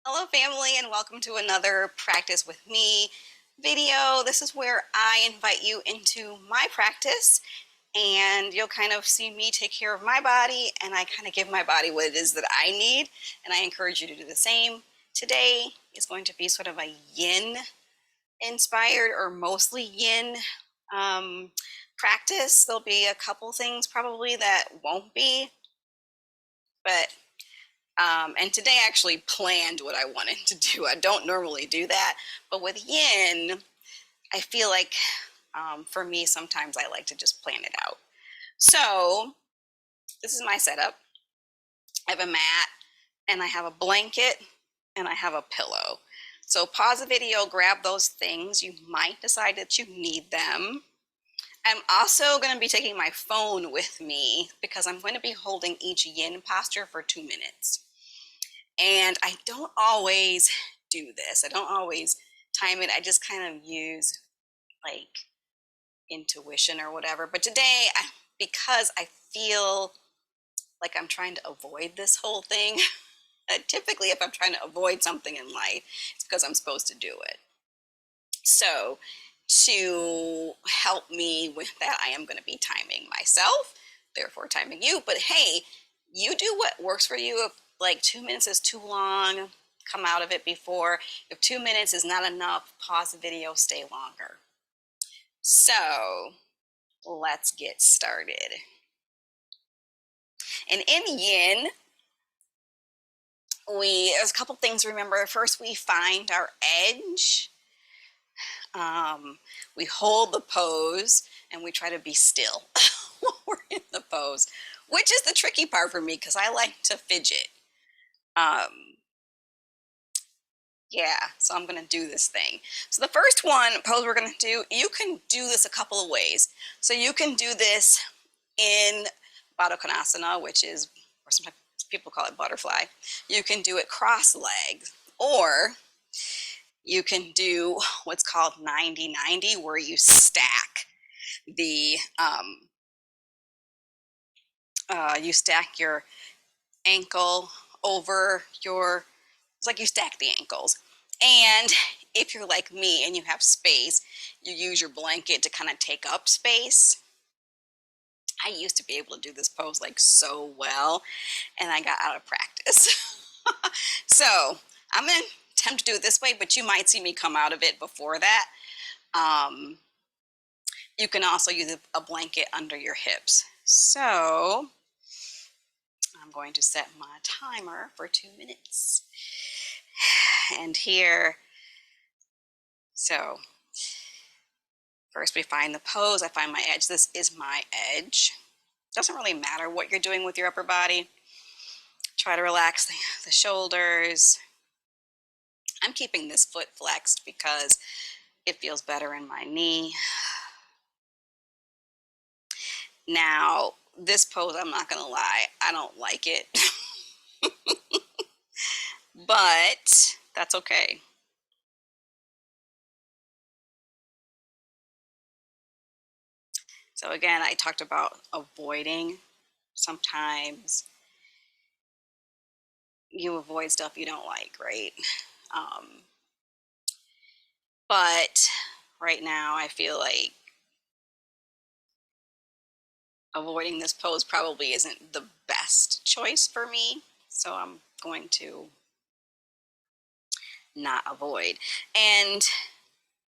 Hello family, and welcome to another Practice with Me video. This is where I invite you into my practice and you'll kind of see me take care of my body, and I kind of give my body what it is that I need, and I encourage you to do the same. Today is going to be sort of a yin inspired, or mostly yin practice. There'll be a couple things probably that won't be, but and today I actually planned what I wanted to do. I don't normally do that, but with yin, I feel like for me, sometimes I like to just plan it out. So this is my setup. I have a mat, and I have a blanket, and I have a pillow. So pause the video, grab those things. You might decide that you need them. I'm also going to be taking my phone with me because I'm going to be holding each yin posture for 2 minutes. And I don't always do this. I don't always time it. I just kind of use like intuition or whatever. But today, because I feel like I'm trying to avoid this whole thing, typically if I'm trying to avoid something in life, it's because I'm supposed to do it. So to help me with that, I am going to be timing myself, therefore timing you. But hey, you do what works for you. If like 2 minutes is too long, come out of it before. If 2 minutes is not enough, pause the video, stay longer. So let's get started. And in yin, there's a couple things to remember. First, we find our edge. We hold the pose and we try to be still while we're in the pose, which is the tricky part for me because I like to fidget. Yeah, so I'm going to do this thing. So the first pose we're going to do, you can do this a couple of ways. So you can do this in Baddha Konasana, which is, or sometimes people call it butterfly. You can do it cross-legged, or you can do what's called 90-90, where you stack the you stack your ankle over your, it's like you stack the ankles. And if you're like me and you have space, you use your blanket to kind of take up space. I used to be able to do this pose like so well, and I got out of practice. So I'm going to attempt to do it this way, but you might see me come out of it before that. You can also use a blanket under your hips. So I'm going to set my timer for 2 minutes. And here, so first we find the pose, I find my edge. This is my edge. Doesn't really matter what you're doing with your upper body. Try to relax the shoulders. I'm keeping this foot flexed because it feels better in my knee. Now, this pose, I'm not gonna lie, I don't like it. But that's okay. So again, I talked about avoiding. Sometimes you avoid stuff you don't like, right? Um, but right now I feel like avoiding this pose probably isn't the best choice for me. So I'm going to not avoid. And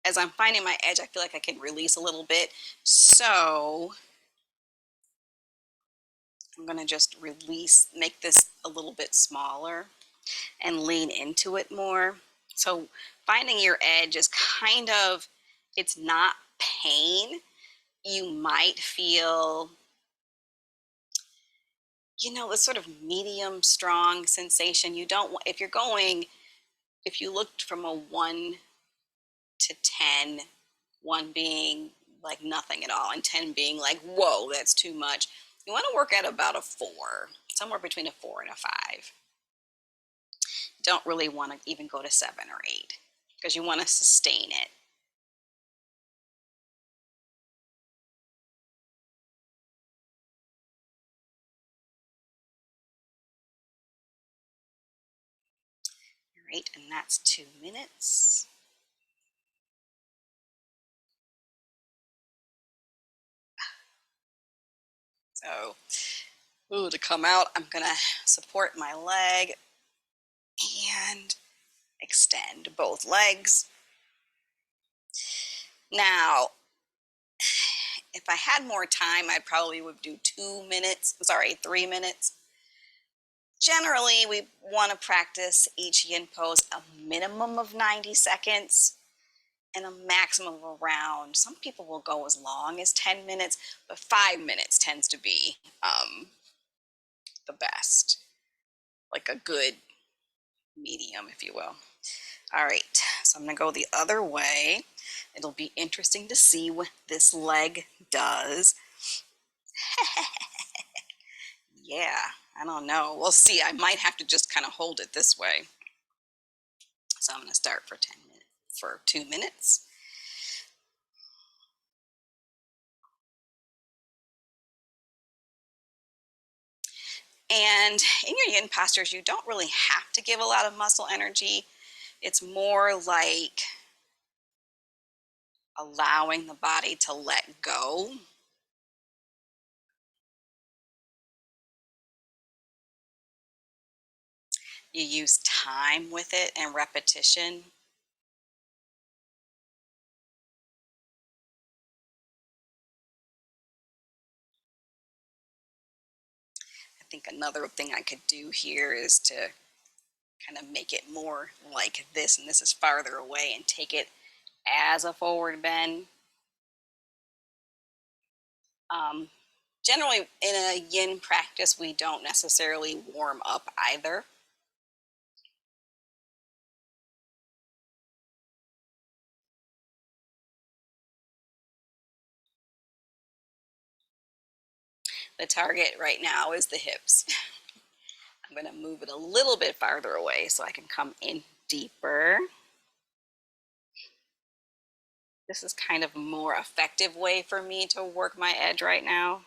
as I'm finding my edge, I feel like I can release a little bit. So I'm going to just release, make this a little bit smaller and lean into it more. So finding your edge is kind of, it's not pain. You might feel, this sort of medium strong sensation. You don't want, if you're going, if you looked from a 1 to 10, 1 being like nothing at all and 10 being like, whoa, that's too much. You want to work at about a 4, somewhere between a 4 and a 5. Don't really want to even go to 7 or 8 because you want to sustain it. All Right, and that's 2 minutes. So, to come out, I'm gonna support my leg and extend both legs. Now, if I had more time, I probably would do 2 minutes, sorry, 3 minutes. Generally, we want to practice each yin pose a minimum of 90 seconds and a maximum of around, some people will go as long as 10 minutes, but 5 minutes tends to be the best, like a good medium, if you will. All right, so I'm gonna go the other way. It'll be interesting to see what this leg does. Yeah, I don't know. We'll see. I might have to just kind of hold it this way. So I'm gonna start for 10 minutes, for 2 minutes. And in your yin postures, you don't really have to give a lot of muscle energy. It's more like allowing the body to let go. You use time with it and repetition. I think another thing I could do here is to kind of make it more like this, and this is farther away, and take it as a forward bend. Generally, in a yin practice, we don't necessarily warm up either. The target right now is the hips. I'm going to move it a little bit farther away so I can come in deeper. This is kind of a more effective way for me to work my edge right now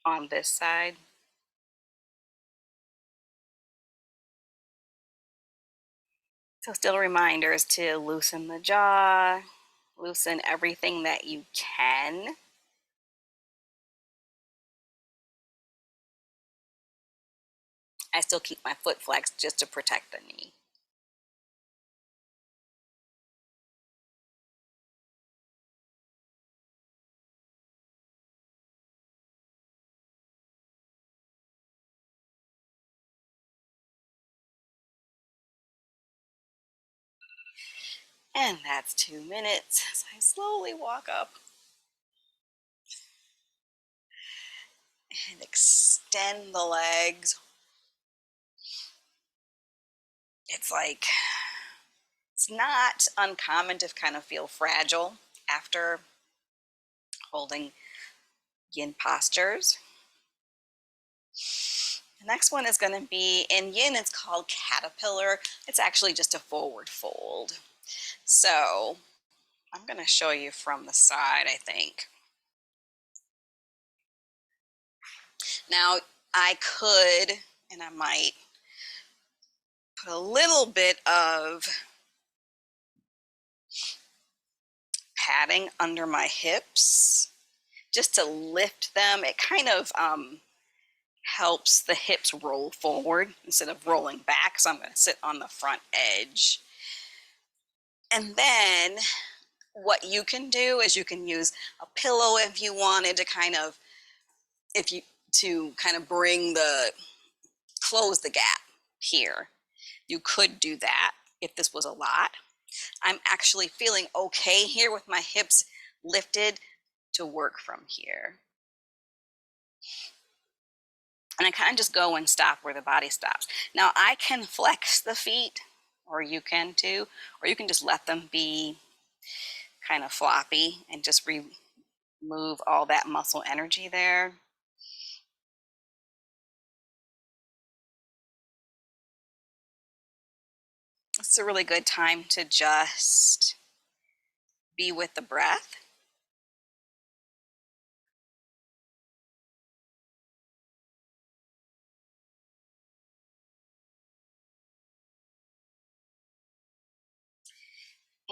on this side. So still reminders to loosen the jaw, loosen everything that you can. I still keep my foot flexed just to protect the knee. And that's 2 minutes. So I slowly walk up and extend the legs. It's like, it's not uncommon to kind of feel fragile after holding yin postures. The next one is going to be, in yin, it's called caterpillar. It's actually just a forward fold. So I'm going to show you from the side, I think. Now, I could, and I might, put a little bit of padding under my hips just to lift them. It kind of helps the hips roll forward instead of rolling back. So I'm going to sit on the front edge. And then what you can do is you can use a pillow if you wanted to kind of, to kind of close the gap here. You could do that if this was a lot. I'm actually feeling okay here with my hips lifted to work from here. And I kind of just go and stop where the body stops. Now I can flex the feet, or you can too, or you can just let them be kind of floppy and just remove all that muscle energy there. It's a really good time to just be with the breath.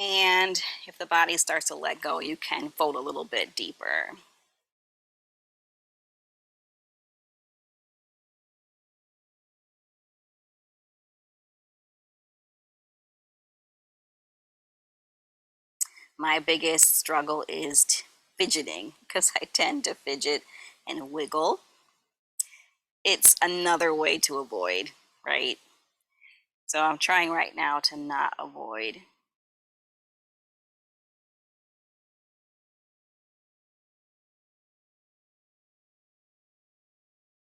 And if the body starts to let go, you can fold a little bit deeper. My biggest struggle is fidgeting because I tend to fidget and wiggle. It's another way to avoid, right? So I'm trying right now to not avoid.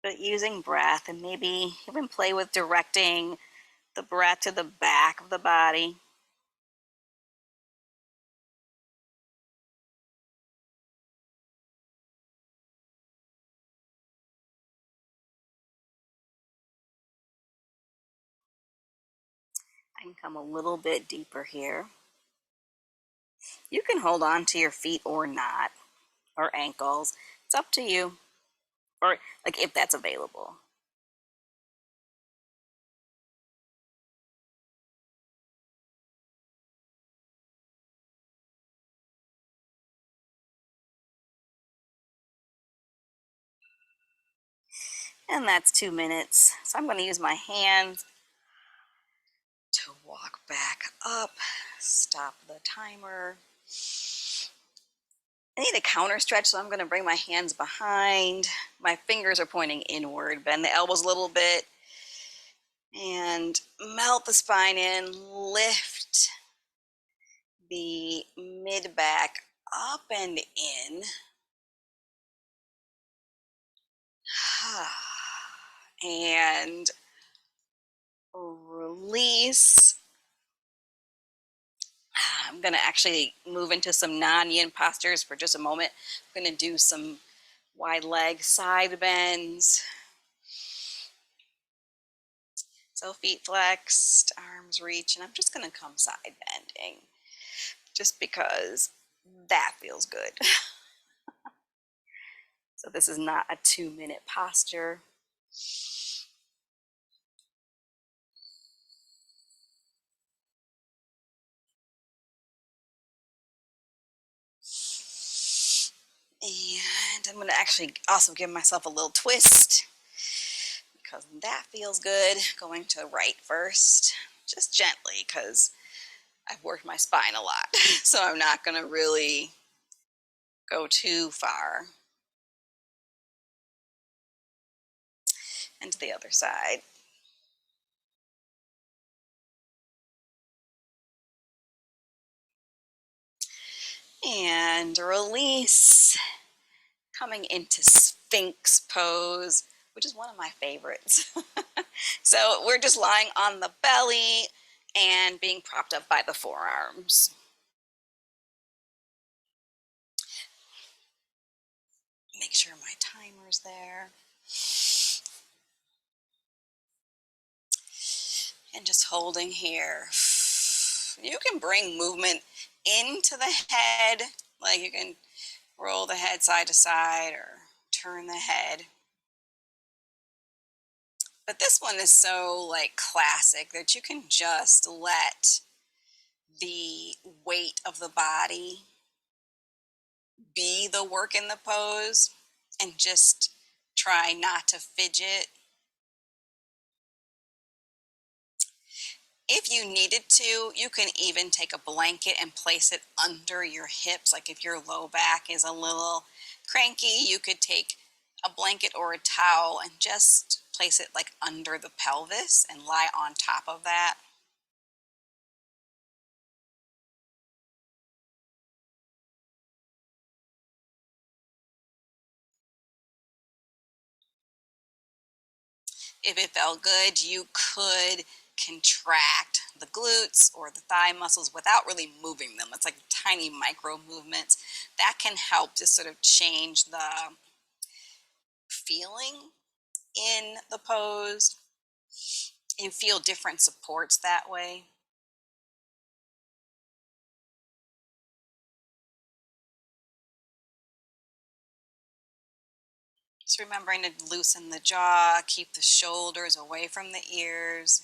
But using breath and maybe even play with directing the breath to the back of the body. I can come a little bit deeper here. You can hold on to your feet or not, or ankles. It's up to you, or like if that's available. And that's 2 minutes. So I'm going to use my hands to walk back up, stop the timer. I need a counter stretch, so I'm going to bring my hands behind. My fingers are pointing inward, bend the elbows a little bit, and melt the spine in, lift the mid back up and in. And release. I'm going to actually move into some non-yin postures for just a moment. I'm going to do some wide leg side bends. So feet flexed, arms reach, and I'm just going to come side bending just because that feels good. So this is not a 2-minute posture. And I'm going to actually also give myself a little twist because that feels good. Going to right first, just gently because I've worked my spine a lot. So I'm not going to really go too far. And to the other side. And release. Coming into Sphinx pose, which is one of my favorites. So we're just lying on the belly and being propped up by the forearms. Make sure my timer's there. And just holding here. You can bring movement into the head, like you can roll the head side to side or turn the head. But this one is so like classic that you can just let the weight of the body be the work in the pose and just try not to fidget. If you needed to, you can even take a blanket and place it under your hips. Like if your low back is a little cranky, you could take a blanket or a towel and just place it like under the pelvis and lie on top of that. If it felt good, you could contract the glutes or the thigh muscles without really moving them. It's like tiny micro movements that can help to sort of change the feeling in the pose. You feel different supports that way. Just remembering to loosen the jaw, keep the shoulders away from the ears.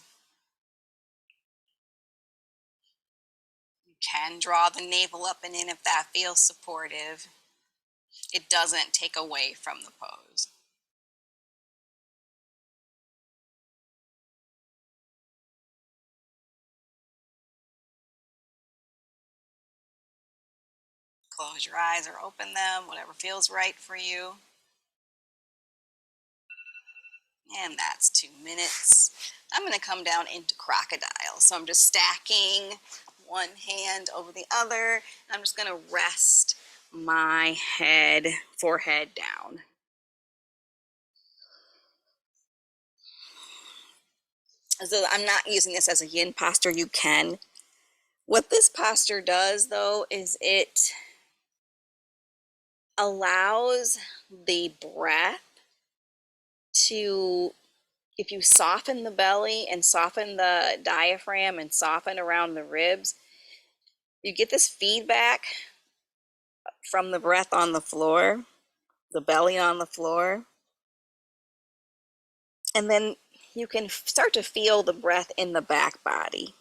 can draw the navel up and in if that feels supportive. It doesn't take away from the pose. Close your eyes or open them, whatever feels right for you. And that's 2 minutes. I'm going to come down into crocodile. So I'm just stacking one hand over the other. I'm just going to rest my forehead down. So I'm not using this as a yin posture. You can. What this posture does, though, is it allows the breath to, if you soften the belly and soften the diaphragm and soften around the ribs, you get this feedback from the breath on the floor, the belly on the floor. And then you can start to feel the breath in the back body.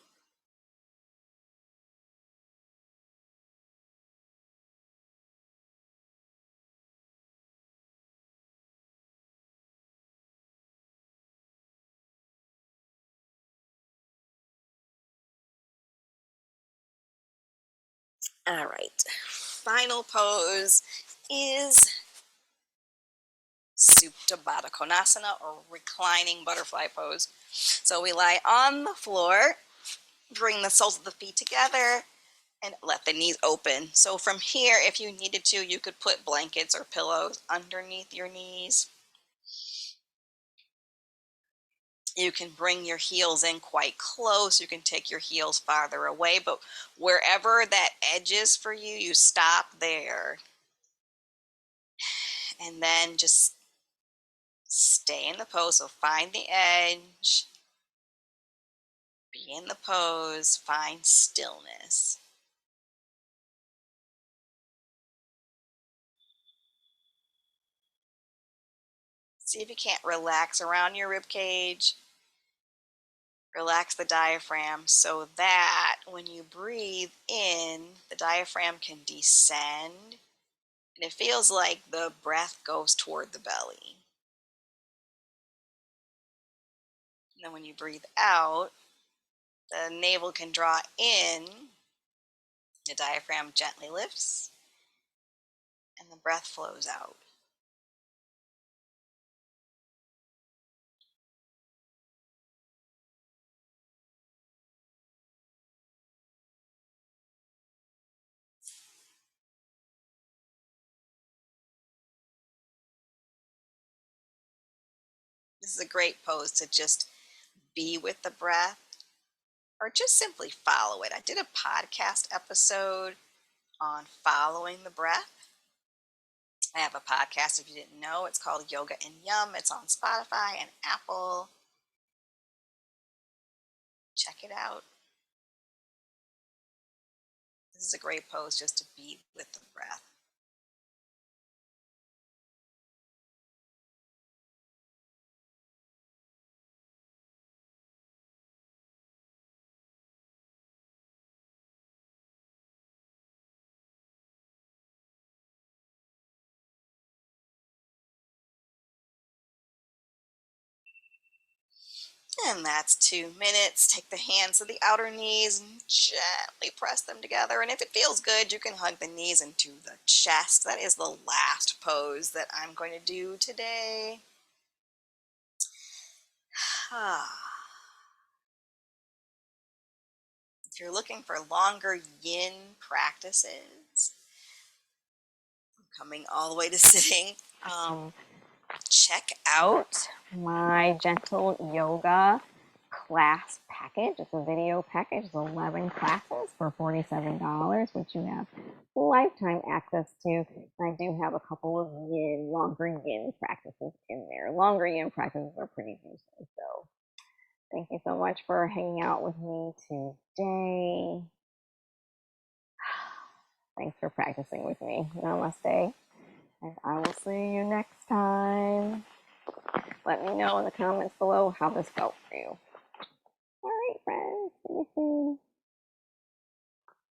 All right, final pose is Supta Baddha Konasana, or reclining butterfly pose. So we lie on the floor, bring the soles of the feet together, and let the knees open. So from here, if you needed to, you could put blankets or pillows underneath your knees. You can bring your heels in quite close. You can take your heels farther away, but wherever that edge is for you, you stop there. And then just stay in the pose. So find the edge, be in the pose, find stillness. See if you can't relax around your rib cage. Relax the diaphragm so that when you breathe in, the diaphragm can descend, and it feels like the breath goes toward the belly. And then when you breathe out, the navel can draw in, the diaphragm gently lifts, and the breath flows out. This is a great pose to just be with the breath or just simply follow it. I did a podcast episode on following the breath. I have a podcast, if you didn't know. It's called Yoga and Yum. It's on Spotify and Apple. Check it out. This is a great pose just to be with the breath. And that's 2 minutes. Take the hands to the outer knees and gently press them together. And if it feels good, you can hug the knees into the chest. That is the last pose that I'm going to do today. If you're looking for longer yin practices, coming all the way to sitting, check out my gentle yoga class package. It's a video package. It's 11 classes for $47, which you have lifetime access to. And I do have a couple of longer yin practices in there. Longer yin practices are pretty useful. So thank you so much for hanging out with me today. Thanks for practicing with me. Namaste. And I will see you next time. Let me know in the comments below how this felt for you. All right, friends. See you soon.